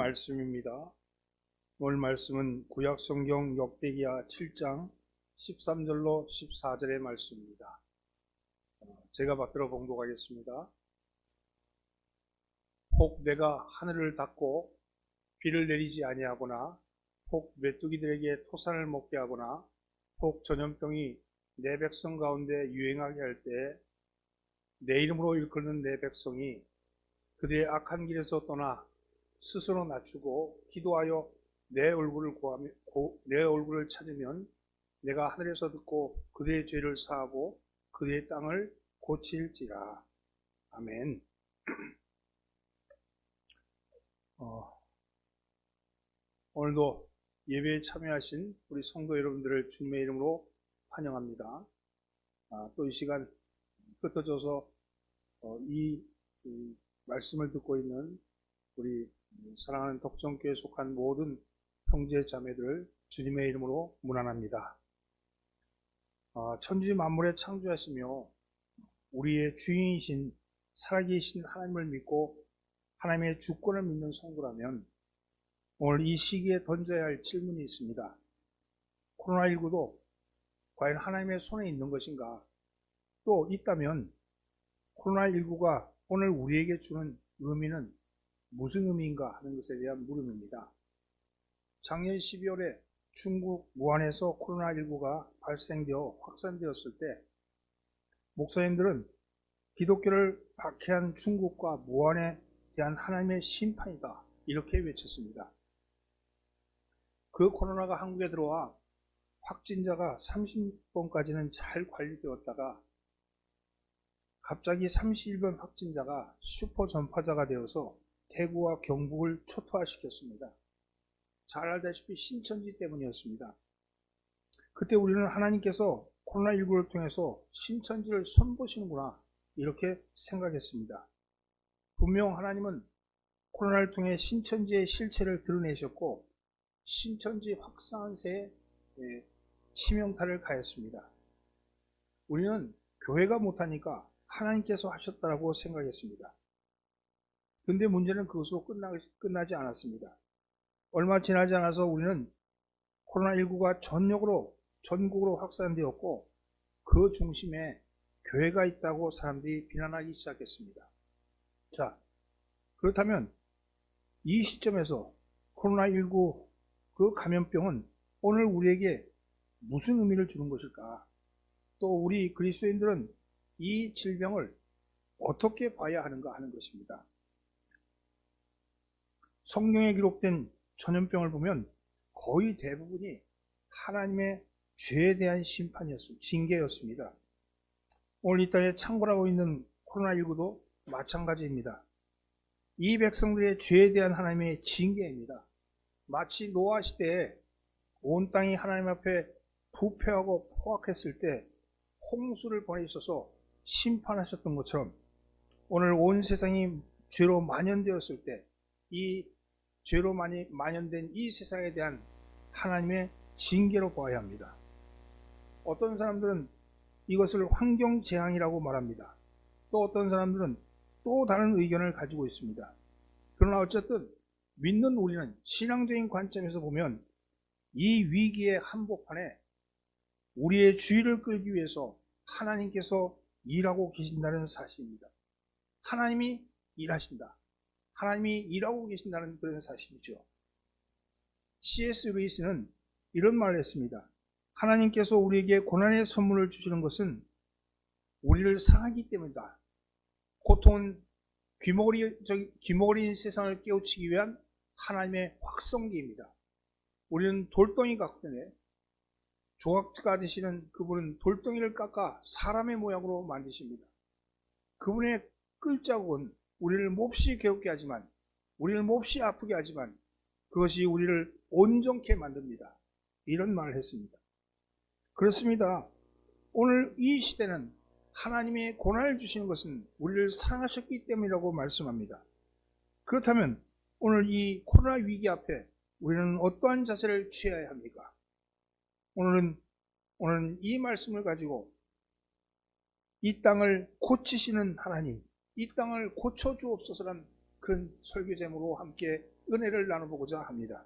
말씀입니다. 오늘 말씀은 구약성경 역대기야 7장 13절로 14절의 말씀입니다. 제가 받들어 봉독하겠습니다. 혹 내가 하늘을 닫고 비를 내리지 아니하거나 혹 메뚜기들에게 토산을 먹게 하거나 혹 전염병이 내 백성 가운데 유행하게 할 때 내 이름으로 일컫는 내 백성이 그들의 악한 길에서 떠나 스스로 낮추고 기도하여 내 얼굴을 찾으면 내가 하늘에서 듣고 그들의 죄를 사하고 그들의 땅을 고칠지라. 아멘. 오늘도 예배에 참여하신 우리 성도 여러분들을 주님의 이름으로 환영합니다. 또 이 시간 흩어져서 이 말씀을 듣고 있는 우리 사랑하는 덕정교회에 속한 모든 형제 자매들을 주님의 이름으로 문안합니다. 천지 만물에 창조하시며 우리의 주인이신 살아계신 하나님을 믿고 하나님의 주권을 믿는 성도라면 오늘 이 시기에 던져야 할 질문이 있습니다. 코로나19도 과연 하나님의 손에 있는 것인가? 또 있다면 코로나19가 오늘 우리에게 주는 의미는 무슨 의미인가 하는 것에 대한 물음입니다. 작년 12월에 중국 우한에서 코로나19가 발생되어 확산되었을 때 목사님들은 기독교를 박해한 중국과 우한에 대한 하나님의 심판이다 이렇게 외쳤습니다. 그 코로나가 한국에 들어와 확진자가 30번까지는 잘 관리되었다가 갑자기 31번 확진자가 슈퍼 전파자가 되어서 대구와 경북을 초토화시켰습니다. 잘 알다시피 신천지 때문이었습니다. 그때 우리는 하나님께서 코로나19를 통해서 신천지를 손보시는구나 이렇게 생각했습니다. 분명 하나님은 코로나를 통해 신천지의 실체를 드러내셨고 신천지 확산한 새에 치명타를 가했습니다. 우리는 교회가 못하니까 하나님께서 하셨다고 생각했습니다. 근데 문제는 그것으로 끝나지 않았습니다. 얼마 지나지 않아서 우리는 코로나19가 전국으로 확산되었고 그 중심에 교회가 있다고 사람들이 비난하기 시작했습니다. 자, 그렇다면 이 시점에서 코로나19 그 감염병은 오늘 우리에게 무슨 의미를 주는 것일까? 또 우리 그리스도인들은 이 질병을 어떻게 봐야 하는가 하는 것입니다. 성경에 기록된 전염병을 보면 거의 대부분이 하나님의 죄에 대한 징계였습니다. 오늘 이 땅에 창궐하고 있는 코로나19도 마찬가지입니다. 이 백성들의 죄에 대한 하나님의 징계입니다. 마치 노아 시대에 온 땅이 하나님 앞에 부패하고 포악했을 때 홍수를 보내셔서 심판하셨던 것처럼 오늘 온 세상이 죄로 만연되었을 때 이 죄로 만연된 이 세상에 대한 하나님의 징계로 보아야 합니다. 어떤 사람들은 이것을 환경재앙이라고 말합니다. 또 어떤 사람들은 또 다른 의견을 가지고 있습니다. 그러나 어쨌든 믿는 우리는 신앙적인 관점에서 보면 이 위기의 한복판에 우리의 주의를 끌기 위해서 하나님께서 일하고 계신다는 사실입니다. 하나님이 일하신다. 하나님이 일하고 계신다는 그런 사실이죠. C.S. 루이스는 이런 말을 했습니다. 하나님께서 우리에게 고난의 선물을 주시는 것은 우리를 사랑하기 때문이다. 고통은 귀머거리인 세상을 깨우치기 위한 하나님의 확성기입니다. 우리는 돌덩이 같은데 조각가 되시는 그분은 돌덩이를 깎아 사람의 모양으로 만드십니다. 그분의 끌자국은 우리를 몹시 괴롭게 하지만 우리를 몹시 아프게 하지만 그것이 우리를 온전케 만듭니다. 이런 말을 했습니다. 그렇습니다. 오늘 이 시대는 하나님의 고난을 주시는 것은 우리를 사랑하셨기 때문이라고 말씀합니다. 그렇다면 오늘 이 코로나 위기 앞에 우리는 어떠한 자세를 취해야 합니까? 오늘은 이 말씀을 가지고 이 땅을 고치시는 하나님, 이 땅을 고쳐주옵소서라는 그런 설교 제목으로 함께 은혜를 나눠보고자 합니다.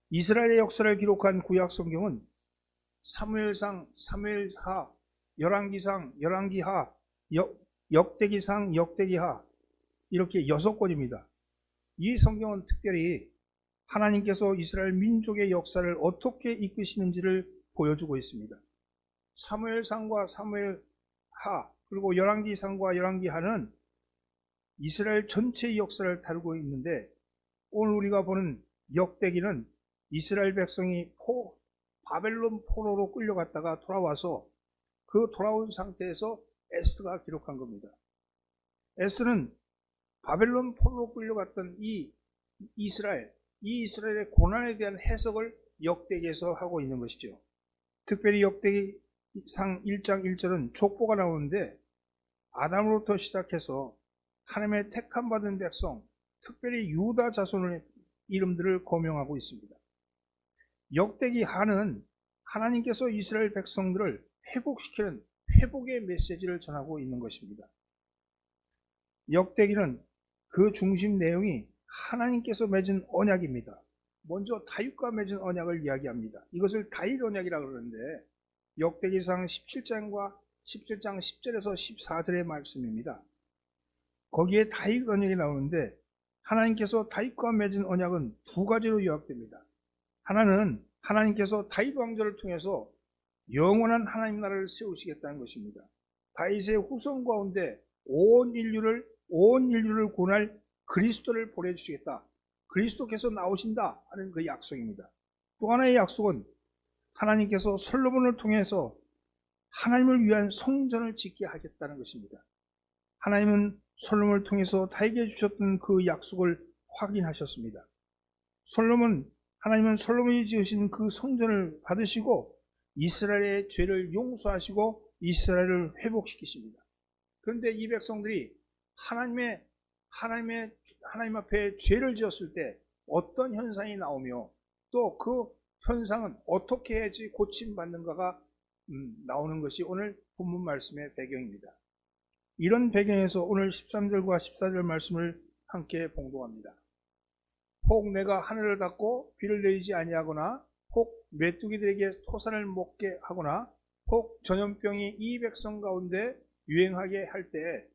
이스라엘의 역사를 기록한 구약 성경은 사무엘상, 사무엘하, 열왕기상, 열왕기하, 역대기상, 역대기하 이렇게 6권입니다. 이 성경은 특별히 하나님께서 이스라엘 민족의 역사를 어떻게 이끄시는지를 보여주고 있습니다. 사무엘상과 사무엘하 그리고 열왕기상과 열왕기하는 이스라엘 전체의 역사를 다루고 있는데, 오늘 우리가 보는 역대기는 이스라엘 백성이 바벨론 포로로 끌려갔다가 돌아와서 그 돌아온 상태에서 에스더가 기록한 겁니다. 에스더는 바벨론 포로로 끌려갔던 이 이스라엘의 고난에 대한 해석을 역대기에서 하고 있는 것이죠. 특별히 역대기상 1장 1절은 족보가 나오는데 아담으로부터 시작해서 하나님의 택함 받은 백성, 특별히 유다 자손의 이름들을 거명하고 있습니다. 역대기 하는 하나님께서 이스라엘 백성들을 회복시키는 회복의 메시지를 전하고 있는 것입니다. 역대기는 그 중심 내용이 하나님께서 맺은 언약입니다. 먼저 다윗과 맺은 언약을 이야기합니다. 이것을 다윗 언약이라고 그러는데 역대기상 17장 10절에서 14절의 말씀입니다. 거기에 다윗 언약이 나오는데 하나님께서 다윗과 맺은 언약은 두 가지로 요약됩니다. 하나는 하나님께서 다윗 왕조를 통해서 영원한 하나님 나라를 세우시겠다는 것입니다. 다윗의 후손 가운데 온 인류를 구원할 그리스도를 보내주시겠다. 그리스도께서 나오신다 하는 그 약속입니다. 또 하나의 약속은 하나님께서 솔로몬을 통해서 하나님을 위한 성전을 짓게 하겠다는 것입니다. 하나님은 솔로몬을 통해서 다윗에게 주셨던 그 약속을 확인하셨습니다. 하나님은 솔로몬이 지으신 그 성전을 받으시고 이스라엘의 죄를 용서하시고 이스라엘을 회복시키십니다. 그런데 이 백성들이 하나님 앞에 죄를 지었을 때 어떤 현상이 나오며 또 그 현상은 어떻게 해야지 고침받는가가 나오는 것이 오늘 본문 말씀의 배경입니다. 이런 배경에서 오늘 13절과 14절 말씀을 함께 봉독합니다. 혹 내가 하늘을 닫고 비를 내리지 아니하거나 혹 메뚜기들에게 토산을 먹게 하거나 혹 전염병이 이 백성 가운데 유행하게 할 때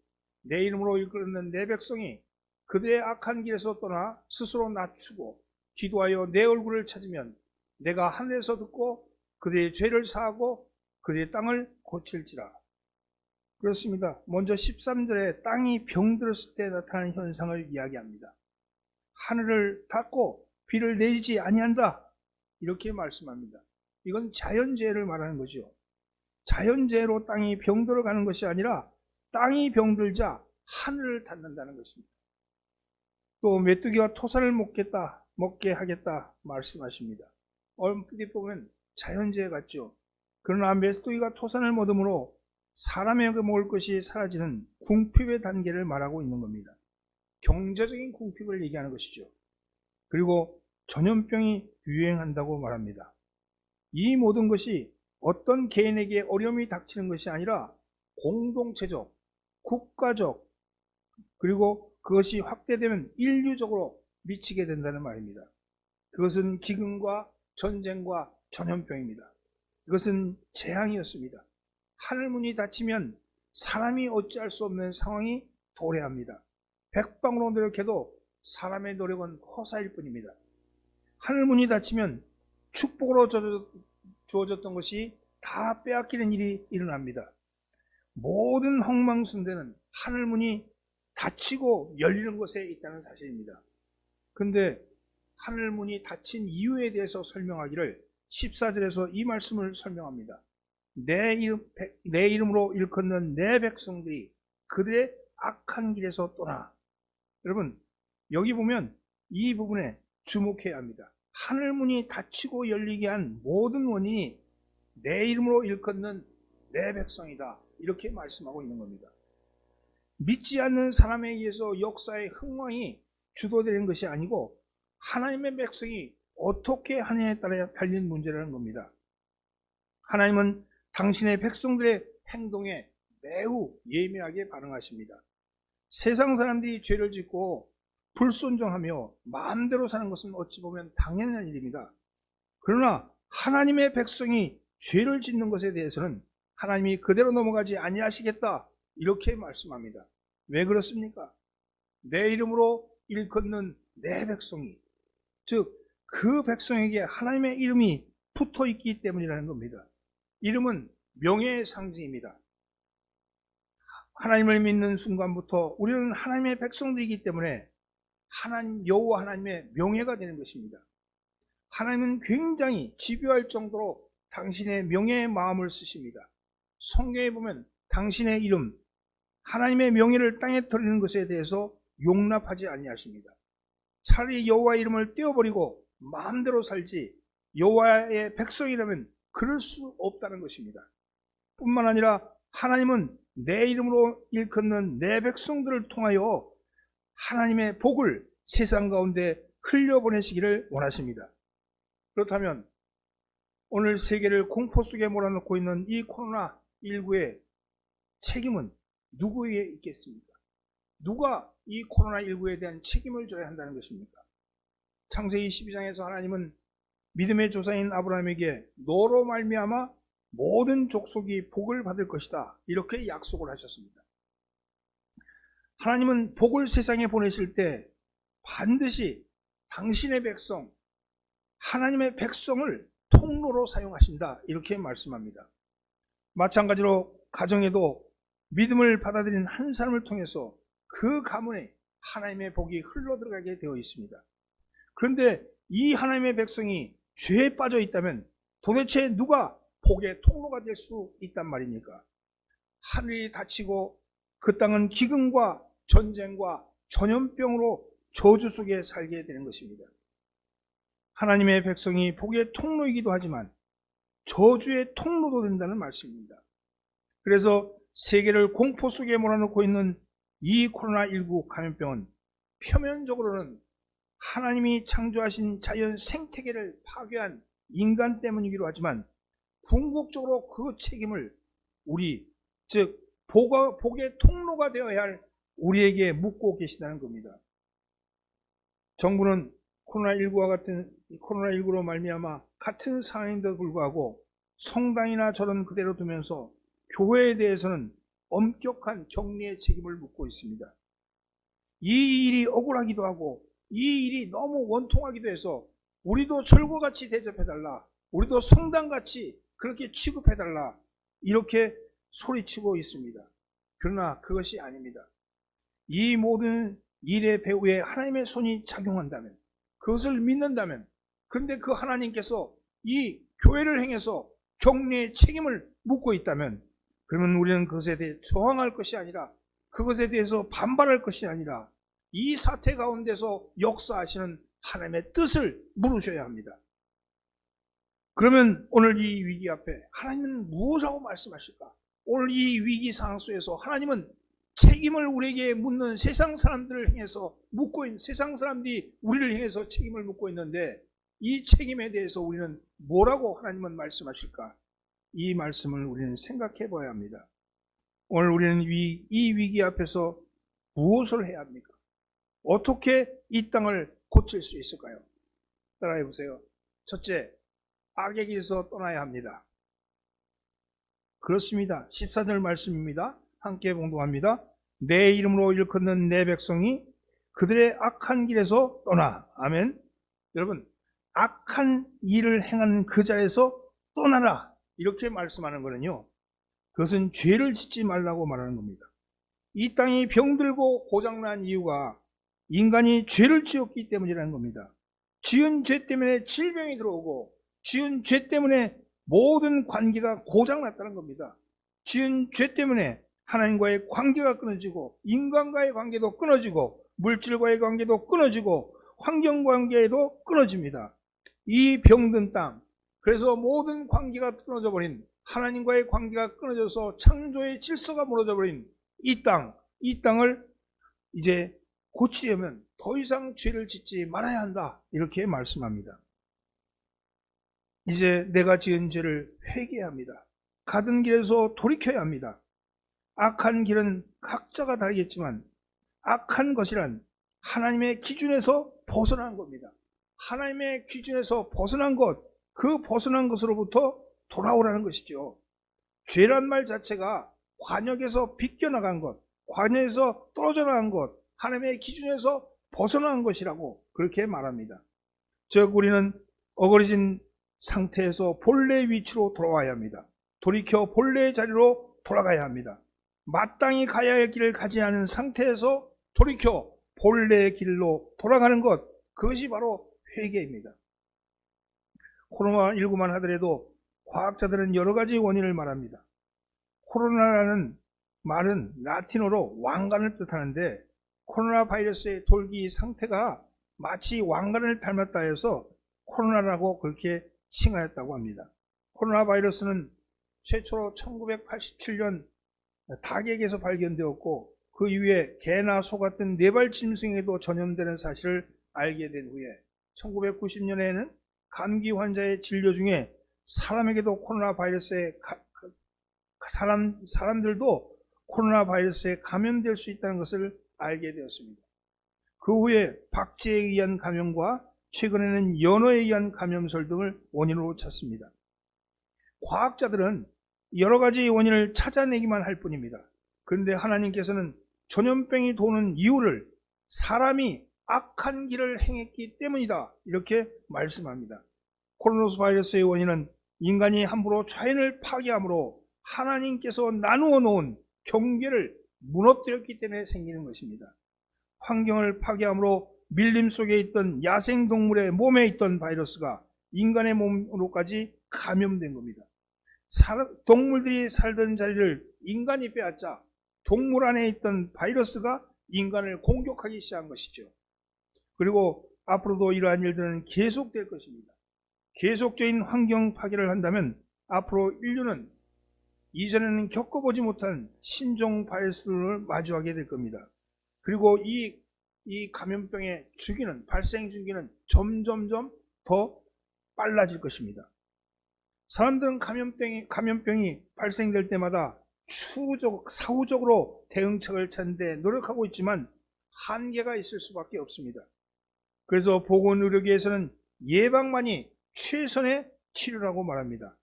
내 이름으로 이끄는 내 백성이 그들의 악한 길에서 떠나 스스로 낮추고 기도하여 내 얼굴을 찾으면 내가 하늘에서 듣고 그들의 죄를 사하고 그들의 땅을 고칠지라. 그렇습니다. 먼저 13절에 땅이 병들었을 때 나타나는 현상을 이야기합니다. 하늘을 닫고 비를 내리지 아니한다 이렇게 말씀합니다. 이건 자연재해를 말하는 거죠. 자연재해로 땅이 병들어가는 것이 아니라 땅이 병들자 하늘을 닫는다는 것입니다. 또 메뚜기가 토사를 먹게 하겠다 말씀하십니다. 얼핏 보면 자연재해 같죠. 그러나 메뚜기가 토산을 먹음으로 사람에게 먹을 것이 사라지는 궁핍의 단계를 말하고 있는 겁니다. 경제적인 궁핍을 얘기하는 것이죠. 그리고 전염병이 유행한다고 말합니다. 이 모든 것이 어떤 개인에게 어려움이 닥치는 것이 아니라 공동체적, 국가적, 그리고 그것이 확대되면 인류적으로 미치게 된다는 말입니다. 그것은 기근과 전쟁과 전염병입니다. 이것은 재앙이었습니다. 하늘문이 닫히면 사람이 어찌할 수 없는 상황이 도래합니다. 백방으로 노력해도 사람의 노력은 허사일 뿐입니다. 하늘문이 닫히면 축복으로 주어졌던 것이 다 빼앗기는 일이 일어납니다. 모든 흥망순대는 하늘문이 닫히고 열리는 곳에 있다는 사실입니다. 그런데 하늘문이 닫힌 이유에 대해서 설명하기를 14절에서 이 말씀을 설명합니다. 내 이름으로 일컫는 내 백성들이 그들의 악한 길에서 떠나. 여러분, 여기 보면 이 부분에 주목해야 합니다. 하늘문이 닫히고 열리게 한 모든 원인이 내 이름으로 일컫는 내 백성이다. 이렇게 말씀하고 있는 겁니다. 믿지 않는 사람에 의해서 역사의 흥황이 주도되는 것이 아니고 하나님의 백성이 어떻게 하느냐에 따라 달린 문제라는 겁니다. 하나님은 당신의 백성들의 행동에 매우 예민하게 반응하십니다. 세상 사람들이 죄를 짓고 불순종하며 마음대로 사는 것은 어찌 보면 당연한 일입니다. 그러나 하나님의 백성이 죄를 짓는 것에 대해서는 하나님이 그대로 넘어가지 아니하시겠다 이렇게 말씀합니다. 왜 그렇습니까? 내 이름으로 일컫는 내 백성이, 즉 그 백성에게 하나님의 이름이 붙어 있기 때문이라는 겁니다. 이름은 명예의 상징입니다. 하나님을 믿는 순간부터 우리는 하나님의 백성들이기 때문에 하나님 여호와 하나님의 명예가 되는 것입니다. 하나님은 굉장히 집요할 정도로 당신의 명예의 마음을 쓰십니다. 성경에 보면 당신의 이름, 하나님의 명예를 땅에 털리는 것에 대해서 용납하지 아니하십니다. 차라리 여호와의 이름을 떼어버리고 마음대로 살지 여호와의 백성이라면 그럴 수 없다는 것입니다. 뿐만 아니라 하나님은 내 이름으로 일컫는 내 백성들을 통하여 하나님의 복을 세상 가운데 흘려보내시기를 원하십니다. 그렇다면 오늘 세계를 공포 속에 몰아넣고 있는 이 코로나19의 책임은 누구에게 있겠습니까? 누가 이 코로나19에 대한 책임을 져야 한다는 것입니까? 창세기 12장에서 하나님은 믿음의 조상인 아브라함에게 너로 말미암아 모든 족속이 복을 받을 것이다 이렇게 약속을 하셨습니다. 하나님은 복을 세상에 보내실 때 반드시 당신의 백성, 하나님의 백성을 통로로 사용하신다 이렇게 말씀합니다. 마찬가지로 가정에도 믿음을 받아들인 한 사람을 통해서 그 가문에 하나님의 복이 흘러들어가게 되어 있습니다. 그런데 이 하나님의 백성이 죄에 빠져 있다면 도대체 누가 복의 통로가 될 수 있단 말입니까? 하늘이 닫히고 그 땅은 기근과 전쟁과 전염병으로 저주 속에 살게 되는 것입니다. 하나님의 백성이 복의 통로이기도 하지만 저주의 통로도 된다는 말씀입니다. 그래서 세계를 공포 속에 몰아넣고 있는 이 코로나19 감염병은 표면적으로는 하나님이 창조하신 자연 생태계를 파괴한 인간 때문이기도 하지만 궁극적으로 그 책임을 우리, 즉 복의 통로가 되어야 할 우리에게 묻고 계시다는 겁니다. 정부는 코로나19로 말미암아 같은 상황인데도 불구하고 성당이나 절은 그대로 두면서 교회에 대해서는 엄격한 격리의 책임을 묻고 있습니다. 이 일이 억울하기도 하고 이 일이 너무 원통하기도 해서 우리도 절과같이 대접해달라, 우리도 성당같이 그렇게 취급해달라 이렇게 소리치고 있습니다. 그러나 그것이 아닙니다. 이 모든 일의 배후에 하나님의 손이 작용한다면, 그것을 믿는다면, 그런데 그 하나님께서 이 교회를 행해서 격리의 책임을 묻고 있다면 그러면 우리는 그것에 대해 저항할 것이 아니라, 그것에 대해서 반발할 것이 아니라 이 사태 가운데서 역사하시는 하나님의 뜻을 물으셔야 합니다. 그러면 오늘 이 위기 앞에 하나님은 무엇이라고 말씀하실까? 오늘 이 위기 상황 속에서 하나님은 책임을 우리에게 묻는 세상 사람들을 향해서 묻고 있는, 세상 사람들이 우리를 향해서 책임을 묻고 있는데 이 책임에 대해서 우리는 뭐라고 하나님은 말씀하실까? 이 말씀을 우리는 생각해 봐야 합니다. 오늘 우리는 이 위기 앞에서 무엇을 해야 합니까? 어떻게 이 땅을 고칠 수 있을까요? 따라해 보세요. 첫째, 악의 길에서 떠나야 합니다. 그렇습니다. 14절 말씀입니다. 함께 봉독합니다. 내 이름으로 일컫는 내 백성이 그들의 악한 길에서 떠나. 아멘. 여러분, 악한 일을 행하는 그 자리에서 떠나라 이렇게 말씀하는 거는요, 그것은 죄를 짓지 말라고 말하는 겁니다. 이 땅이 병들고 고장난 이유가 인간이 죄를 지었기 때문이라는 겁니다. 지은 죄 때문에 질병이 들어오고 지은 죄 때문에 모든 관계가 고장났다는 겁니다. 지은 죄 때문에 하나님과의 관계가 끊어지고 인간과의 관계도 끊어지고 물질과의 관계도 끊어지고 환경 관계도 끊어집니다. 이 병든 땅, 그래서 모든 관계가 끊어져 버린, 하나님과의 관계가 끊어져서 창조의 질서가 무너져 버린 이 땅을 이제 고치려면 더 이상 죄를 짓지 말아야 한다 이렇게 말씀합니다. 이제 내가 지은 죄를 회개해야 합니다. 가던 길에서 돌이켜야 합니다. 악한 길은 각자가 다르겠지만 악한 것이란 하나님의 기준에서 벗어난 겁니다. 하나님의 기준에서 벗어난 것, 그 벗어난 것으로부터 돌아오라는 것이죠. 죄란 말 자체가 관역에서 비껴나간 것, 관역에서 떨어져 나간 것, 하나님의 기준에서 벗어난 것이라고 그렇게 말합니다. 즉 우리는 어그러진 상태에서 본래의 위치로 돌아와야 합니다. 돌이켜 본래의 자리로 돌아가야 합니다. 마땅히 가야 할 길을 가지 않은 상태에서 돌이켜 본래의 길로 돌아가는 것, 그것이 바로 회개입니다. 코로나19만 하더라도 과학자들은 여러 가지 원인을 말합니다. 코로나라는 말은 라틴어로 왕관을 뜻하는데 코로나 바이러스의 돌기 상태가 마치 왕관을 닮았다 해서 코로나라고 그렇게 칭하였다고 합니다. 코로나 바이러스는 최초로 1987년 닭에게서 발견되었고 그 이후에 개나 소 같은 네발 짐승에도 전염되는 사실을 알게 된 후에 1990년에는 감기 환자의 진료 중에 사람에게도 코로나 바이러스에 사람들도 코로나 바이러스에 감염될 수 있다는 것을 알게 되었습니다. 그 후에 박쥐에 의한 감염과 최근에는 연어에 의한 감염설 등을 원인으로 찾습니다. 과학자들은 여러 가지 원인을 찾아내기만 할 뿐입니다. 그런데 하나님께서는 전염병이 도는 이유를 사람이 악한 길을 행했기 때문이다, 이렇게 말씀합니다. 코로나 바이러스의 원인은 인간이 함부로 자연을 파괴함으로 하나님께서 나누어 놓은 경계를 무너뜨렸기 때문에 생기는 것입니다. 환경을 파괴함으로 밀림 속에 있던 야생동물의 몸에 있던 바이러스가 인간의 몸으로까지 감염된 겁니다. 동물들이 살던 자리를 인간이 빼앗자 동물 안에 있던 바이러스가 인간을 공격하기 시작한 것이죠. 그리고 앞으로도 이러한 일들은 계속될 것입니다. 계속적인 환경 파괴를 한다면 앞으로 인류는 이전에는 겪어보지 못한 신종 바이러스를 마주하게 될 겁니다. 그리고 이 감염병의 주기는, 발생 주기는 점점점 더 빨라질 것입니다. 사람들은 감염병이 발생될 때마다 사후적으로 대응책을 찾는데 노력하고 있지만 한계가 있을 수밖에 없습니다. 그래서 보건의료계에서는 예방만이 최선의 치료라고 말합니다.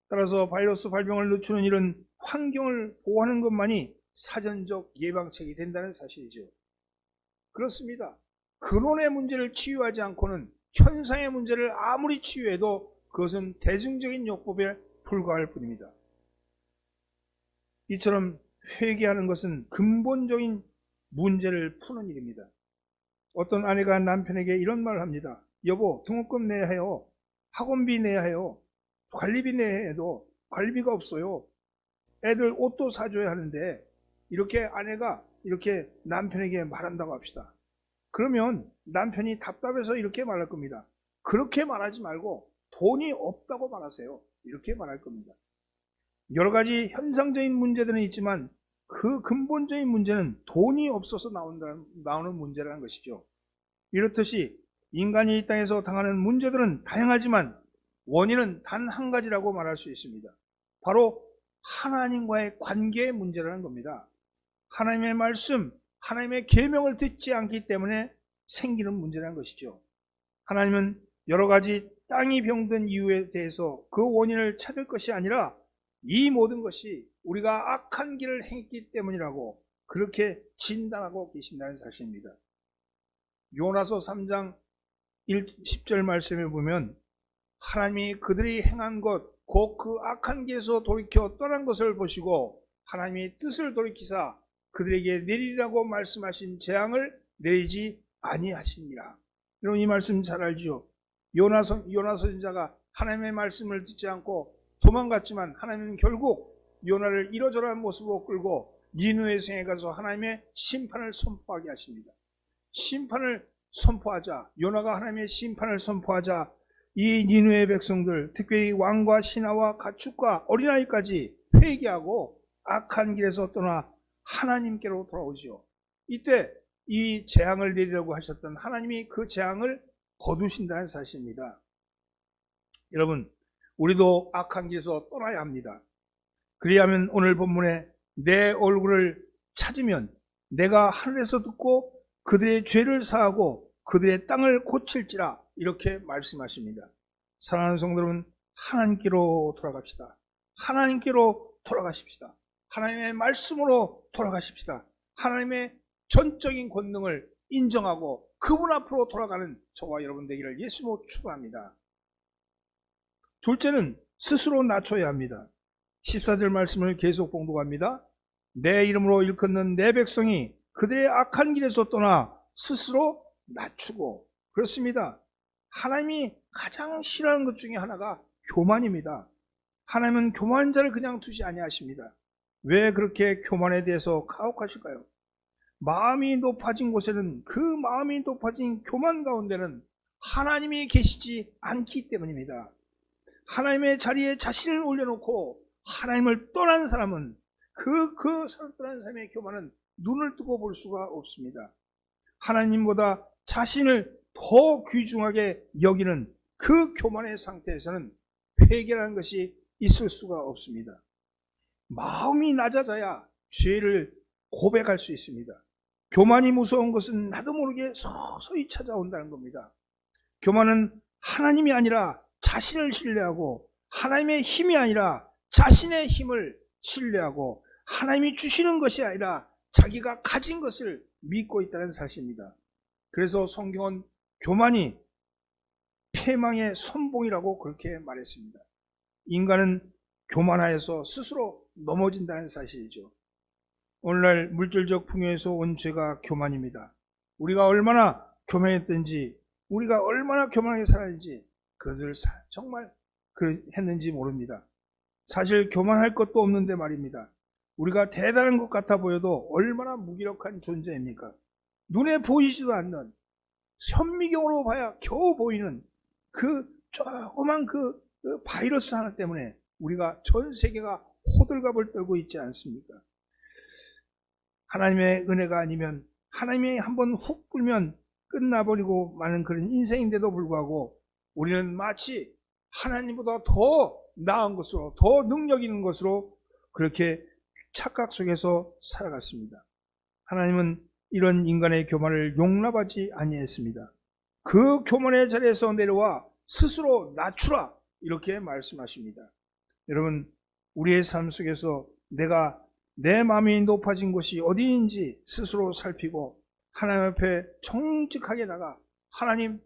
따라서 바이러스 발병을 늦추는 일은 환경을 보호하는 것만이 사전적 예방책이 된다는 사실이죠. 그렇습니다. 근원의 문제를 치유하지 않고는 현상의 문제를 아무리 치유해도 그것은 대중적인 요법에 불과할 뿐입니다. 이처럼 회개하는 것은 근본적인 문제를 푸는 일입니다. 어떤 아내가 남편에게 이런 말을 합니다. 여보, 등록금 내야 해요. 학원비 내야 해요. 관리비 내야 해도 관리비가 없어요. 애들 옷도 사줘야 하는데, 이렇게 아내가 이렇게 남편에게 말한다고 합시다. 그러면 남편이 답답해서 이렇게 말할 겁니다. 그렇게 말하지 말고 돈이 없다고 말하세요. 이렇게 말할 겁니다. 여러 가지 현상적인 문제들은 있지만 그 근본적인 문제는 돈이 없어서 나오는 문제라는 것이죠. 이렇듯이 인간이 이 땅에서 당하는 문제들은 다양하지만 원인은 단 한 가지라고 말할 수 있습니다. 바로 하나님과의 관계의 문제라는 겁니다. 하나님의 말씀, 하나님의 계명을 듣지 않기 때문에 생기는 문제라는 것이죠. 하나님은 여러 가지 땅이 병든 이유에 대해서 그 원인을 찾을 것이 아니라 이 모든 것이 우리가 악한 길을 행했기 때문이라고 그렇게 진단하고 계신다는 사실입니다. 요나서 3장 10절 말씀에 보면 하나님이 그들이 행한 것, 곧 그 악한 길에서 돌이켜 떠난 것을 보시고 하나님의 뜻을 돌이키사 그들에게 내리라고 말씀하신 재앙을 내리지 아니하시니라. 여러분 이 말씀 잘 알죠? 요나 선지자가 하나님의 말씀을 듣지 않고 도망갔지만 하나님은 결국 요나를 이러저러한 모습으로 끌고 니느웨 성에 가서 하나님의 심판을 선포하게 하십니다. 심판을 선포하자, 요나가 하나님의 심판을 선포하자 이 니느웨 백성들, 특별히 왕과 신하와 가축과 어린아이까지 회개하고 악한 길에서 떠나 하나님께로 돌아오죠. 이때 이 재앙을 내리려고 하셨던 하나님이 그 재앙을 거두신다는 사실입니다. 여러분, 우리도 악한 길에서 떠나야 합니다. 그리하면 오늘 본문에 내 얼굴을 찾으면 내가 하늘에서 듣고 그들의 죄를 사하고 그들의 땅을 고칠지라 이렇게 말씀하십니다. 사랑하는 성도 여러분, 하나님께로 돌아갑시다. 하나님께로 돌아가십시다. 하나님의 말씀으로 돌아가십시다. 하나님의 전적인 권능을 인정하고 그분 앞으로 돌아가는 저와 여러분 되기를 예수로 축원합니다. 둘째는 스스로 낮춰야 합니다. 14절 말씀을 계속 봉독합니다. 내 이름으로 일컫는 내 백성이 그들의 악한 길에서 떠나 스스로 낮추고. 그렇습니다. 하나님이 가장 싫어하는 것 중에 하나가 교만입니다. 하나님은 교만한 자를 그냥 두지 아니하십니다. 왜 그렇게 교만에 대해서 가혹하실까요? 마음이 높아진 곳에는, 그 마음이 높아진 교만 가운데는 하나님이 계시지 않기 때문입니다. 하나님의 자리에 자신을 올려놓고 하나님을 떠난 사람은 그 떠난 사람의 교만은 눈을 뜨고 볼 수가 없습니다. 하나님보다 자신을 더 귀중하게 여기는 그 교만의 상태에서는 회개라는 것이 있을 수가 없습니다. 마음이 낮아져야 죄를 고백할 수 있습니다. 교만이 무서운 것은 나도 모르게 서서히 찾아온다는 겁니다. 교만은 하나님이 아니라 자신을 신뢰하고, 하나님의 힘이 아니라 자신의 힘을 신뢰하고, 하나님이 주시는 것이 아니라 자기가 가진 것을 믿고 있다는 사실입니다. 그래서 성경은 교만이 패망의 선봉이라고 그렇게 말했습니다. 인간은 교만하여서 스스로 넘어진다는 사실이죠. 오늘날 물질적 풍요에서 온 죄가 교만입니다. 우리가 얼마나 교만했든지, 우리가 얼마나 교만하게 살았는지 그것을 정말 했는지 모릅니다. 사실 교만할 것도 없는데 말입니다. 우리가 대단한 것 같아 보여도 얼마나 무기력한 존재입니까? 눈에 보이지도 않는, 현미경으로 봐야 겨우 보이는 그 조그만 그 바이러스 하나 때문에 우리가 전 세계가 호들갑을 떨고 있지 않습니까? 하나님의 은혜가 아니면, 하나님이 한번 훅 불면 끝나버리고 마는 그런 인생인데도 불구하고 우리는 마치 하나님보다 더 나은 것으로, 더 능력 있는 것으로 그렇게 착각 속에서 살아갔습니다. 하나님은 이런 인간의 교만을 용납하지 아니했습니다. 그 교만의 자리에서 내려와 스스로 낮추라 이렇게 말씀하십니다. 여러분, 우리의 삶 속에서 내가 내 마음이 높아진 곳이 어디인지 스스로 살피고 하나님 앞에 정직하게 나가, 하나님,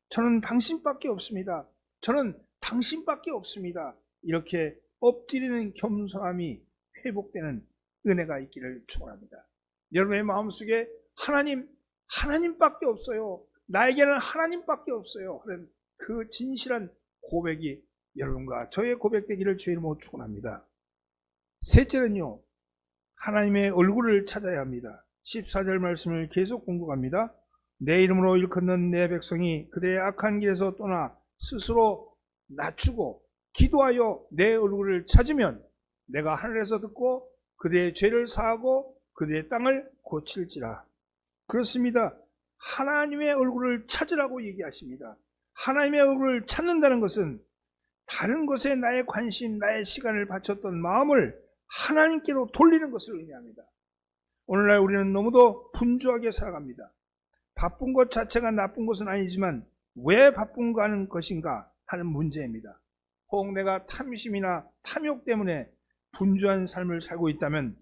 저는 당신밖에 없습니다. 저는 당신밖에 없습니다. 이렇게 엎드리는 겸손함이 회복되는 은혜가 있기를 축원합니다. 여러분의 마음속에 하나님밖에 없어요. 나에게는 하나님밖에 없어요. 하는 그 진실한 고백이 여러분과 저의 고백되기를 주의 이름으로 축원합니다. 셋째는요, 하나님의 얼굴을 찾아야 합니다. 14절 말씀을 계속 공부합니다. 내 이름으로 일컫는 내 백성이 그들의 악한 길에서 떠나 스스로 낮추고 기도하여 내 얼굴을 찾으면 내가 하늘에서 듣고 그들의 죄를 사하고 그들의 땅을 고칠지라. 그렇습니다. 하나님의 얼굴을 찾으라고 얘기하십니다. 하나님의 얼굴을 찾는다는 것은 다른 것에 나의 관심, 나의 시간을 바쳤던 마음을 하나님께로 돌리는 것을 의미합니다. 오늘날 우리는 너무도 분주하게 살아갑니다. 바쁜 것 자체가 나쁜 것은 아니지만 왜 바쁜가 하는 것인가 하는 문제입니다. 혹 내가 탐심이나 탐욕 때문에 분주한 삶을 살고 있다면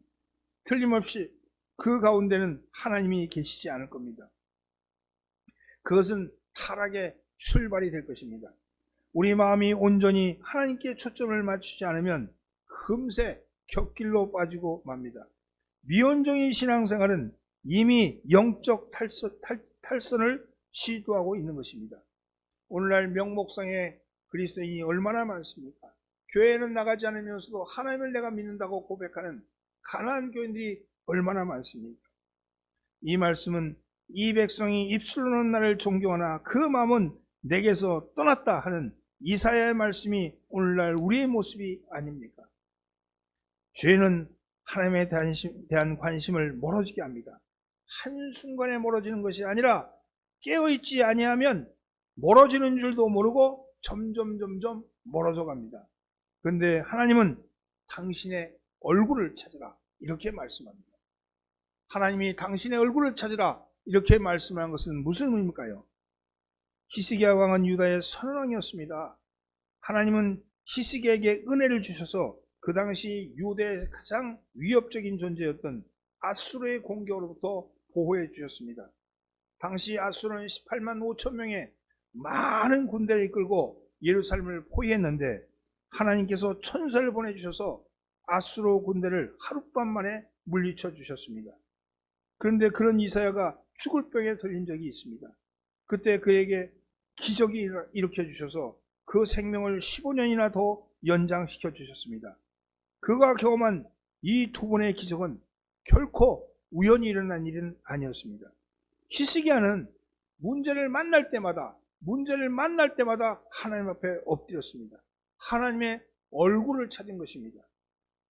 틀림없이 그 가운데는 하나님이 계시지 않을 겁니다. 그것은 타락의 출발이 될 것입니다. 우리 마음이 온전히 하나님께 초점을 맞추지 않으면 금세 곁길로 빠지고 맙니다. 미온적인 신앙생활은 이미 영적 탈선을 시도하고 있는 것입니다. 오늘날 명목상의 그리스도인이 얼마나 많습니까? 교회는 나가지 않으면서도 하나님을 내가 믿는다고 고백하는 가난한 교인들이 얼마나 많습니까? 이 말씀은 이 백성이 입술로는 나를 존경하나 그 마음은 내게서 떠났다 하는 이사야의 말씀이 오늘날 우리의 모습이 아닙니까? 죄는 하나님에 대한 관심을 멀어지게 합니다. 한순간에 멀어지는 것이 아니라 깨어있지 아니하면 멀어지는 줄도 모르고 점점 멀어져 갑니다. 그런데 하나님은 당신의 얼굴을 찾으라 이렇게 말씀합니다. 하나님이 당신의 얼굴을 찾으라, 이렇게 말씀한 것은 무슨 의미일까요? 히스기야 왕은 유다의 선왕이었습니다. 하나님은 히스기야에게 은혜를 주셔서 그 당시 유대의 가장 위협적인 존재였던 아수르의 공격으로부터 보호해 주셨습니다. 당시 아수르는 18만 5천 명의 많은 군대를 이끌고 예루살렘을 포위했는데 하나님께서 천사를 보내주셔서 아수르 군대를 하룻밤 만에 물리쳐 주셨습니다. 그런데 그런 이사야가 죽을 병에 들린 적이 있습니다. 그때 그에게 기적이 일으켜 주셔서 그 생명을 15년이나 더 연장시켜 주셨습니다. 그가 경험한 이 두 번의 기적은 결코 우연히 일어난 일은 아니었습니다. 히스기야는 문제를 만날 때마다 하나님 앞에 엎드렸습니다. 하나님의 얼굴을 찾은 것입니다.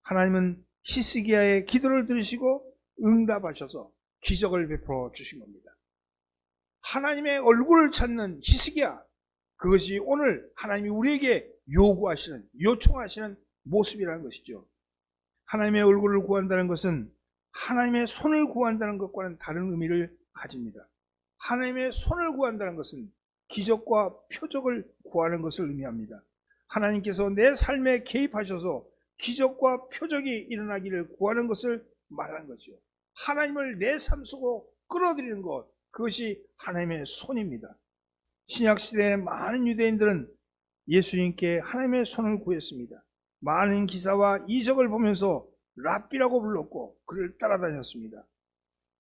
하나님은 히스기야의 기도를 들으시고 응답하셔서 기적을 베풀어 주신 겁니다. 하나님의 얼굴을 찾는 히스기야, 그것이 오늘 하나님이 우리에게 요청하시는 모습이라는 것이죠. 하나님의 얼굴을 구한다는 것은 하나님의 손을 구한다는 것과는 다른 의미를 가집니다. 하나님의 손을 구한다는 것은 기적과 표적을 구하는 것을 의미합니다. 하나님께서 내 삶에 개입하셔서 기적과 표적이 일어나기를 구하는 것을 말하는 거죠. 하나님을 내 삶 속으로 끌어들이는 것, 그것이 하나님의 손입니다. 신약시대의 많은 유대인들은 예수님께 하나님의 손을 구했습니다. 많은 기사와 이적을 보면서 랍비라고 불렀고 그를 따라다녔습니다.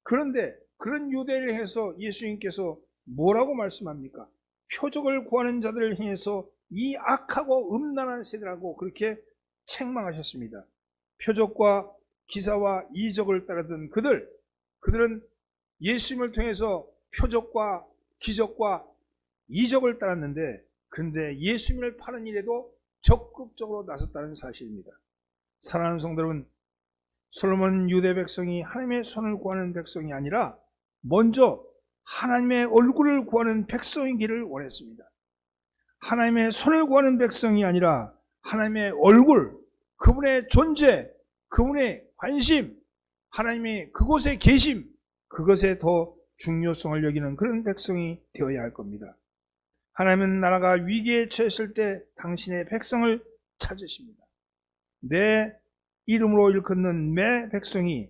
그런데 그런 유대인을 향해서 예수님께서 뭐라고 말씀합니까? 표적을 구하는 자들을 향해서 이 악하고 음란한 세대라고 그렇게 책망하셨습니다. 표적과 기사와 이적을 따르던 그들은 예수님을 통해서 표적과 기적과 이적을 따랐는데, 그런데 예수님을 파는 일에도 적극적으로 나섰다는 사실입니다. 사랑하는 성도 여러분, 솔로몬은 유대 백성이 하나님의 손을 구하는 백성이 아니라 먼저 하나님의 얼굴을 구하는 백성이기를 원했습니다. 하나님의 손을 구하는 백성이 아니라 하나님의 얼굴, 그분의 존재, 그분의 관심, 하나님이 그곳에 계심, 그것에 더 중요성을 여기는 그런 백성이 되어야 할 겁니다. 하나님은 나라가 위기에 처했을 때 당신의 백성을 찾으십니다. 내 이름으로 일컫는 매 백성이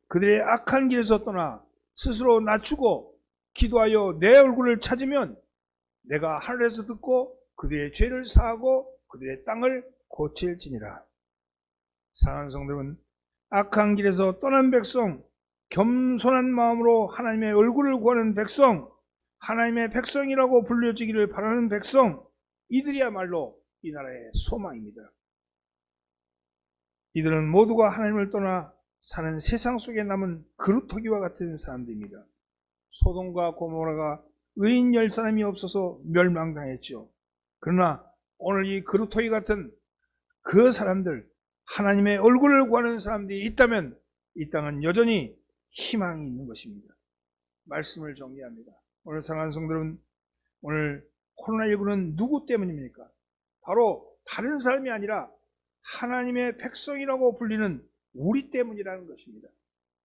그들의 악한 길에서 떠나 스스로 낮추고 기도하여 내 얼굴을 찾으면 내가 하늘에서 듣고 그들의 죄를 사하고 그들의 땅을 고칠지니라. 사랑하는 성도는 악한 길에서 떠난 백성, 겸손한 마음으로 하나님의 얼굴을 구하는 백성, 하나님의 백성이라고 불려지기를 바라는 백성, 이들이야말로 이 나라의 소망입니다. 이들은 모두가 하나님을 떠나 사는 세상 속에 남은 그루터기와 같은 사람들입니다. 소돔과 고모라가 의인 10사람이 없어서 멸망당했죠. 그러나 오늘 이 그루터기 같은 그 사람들, 하나님의 얼굴을 구하는 사람들이 있다면 이 땅은 여전히 희망이 있는 것입니다. 말씀을 정리합니다. 오늘 사랑하는 성도들은, 오늘 코로나19는 누구 때문입니까? 바로 다른 사람이 아니라 하나님의 백성이라고 불리는 우리 때문이라는 것입니다.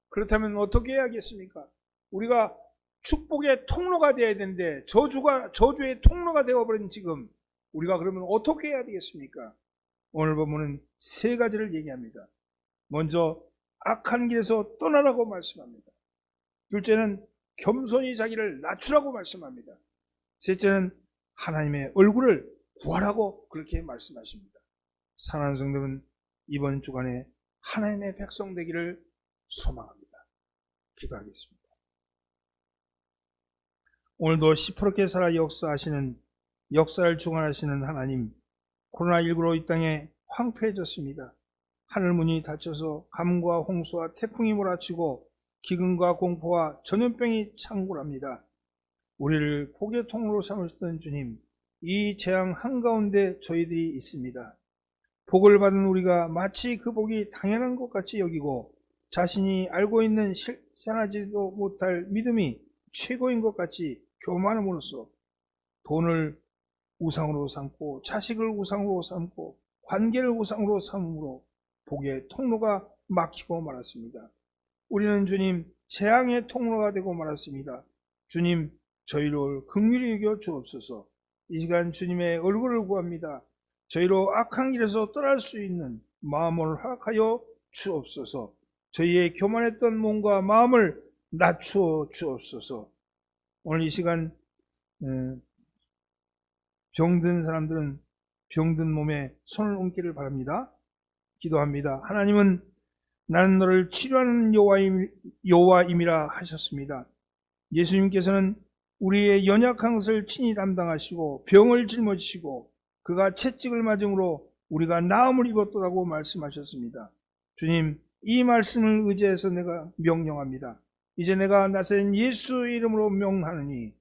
그렇다면 어떻게 해야겠습니까? 우리가 축복의 통로가 되어야 되는데 저주의 통로가 되어버린 지금 우리가 그러면 어떻게 해야 되겠습니까? 오늘 본문은 세 가지를 얘기합니다. 먼저 악한 길에서 떠나라고 말씀합니다. 둘째는 겸손히 자기를 낮추라고 말씀합니다. 셋째는 하나님의 얼굴을 구하라고 그렇게 말씀하십니다. 사랑하는 성도는 이번 주간에 하나님의 백성 되기를 소망합니다. 기도하겠습니다. 오늘도 시퍼렇게 살아 역사를 주관하시는 하나님, 코로나19로 이 땅에 황폐해졌습니다. 하늘문이 닫혀서 감과 홍수와 태풍이 몰아치고 기근과 공포와 전염병이 창궐합니다. 우리를 복의 통로로 삼으셨던 주님, 이 재앙 한가운데 저희들이 있습니다. 복을 받은 우리가 마치 그 복이 당연한 것 같이 여기고 자신이 알고 있는 실천하지도 못할 믿음이 최고인 것 같이 교만함으로써 돈을 우상으로 삼고 자식을 우상으로 삼고 관계를 우상으로 삼음으로 복의 통로가 막히고 말았습니다. 우리는 주님, 재앙의 통로가 되고 말았습니다. 주님, 저희를 긍휼히 여겨 주옵소서. 이 시간 주님의 얼굴을 구합니다. 저희로 악한 길에서 떠날 수 있는 마음을 허락하여 주옵소서. 저희의 교만했던 몸과 마음을 낮추어 주옵소서. 오늘 이 시간 병든 사람들은 병든 몸에 손을 얹기를 바랍니다. 기도합니다. 하나님은 나는 너를 치료하는 여호와임이라 하셨습니다. 예수님께서는 우리의 연약한 것을 친히 담당하시고 병을 짊어지시고 그가 채찍을 맞음으로 우리가 나음을 입었더라고 말씀하셨습니다. 주님, 이 말씀을 의지해서 내가 명령합니다. 이제 내가 나사렛 예수 이름으로 명하노니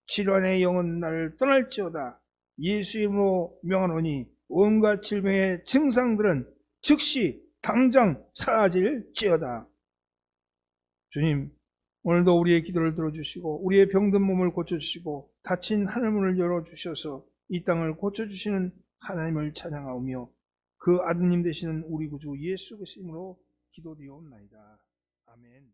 질환의 영은 나를 떠날지어다. 예수 이름으로 명하노니 온갖 질병의 증상들은 즉시 당장 사라질지어다. 주님, 오늘도 우리의 기도를 들어주시고 우리의 병든 몸을 고쳐주시고 닫힌 하늘문을 열어주셔서 이 땅을 고쳐주시는 하나님을 찬양하오며 그 아드님 되시는 우리 구주 예수 그리스도로 기도드리옵나이다. 아멘.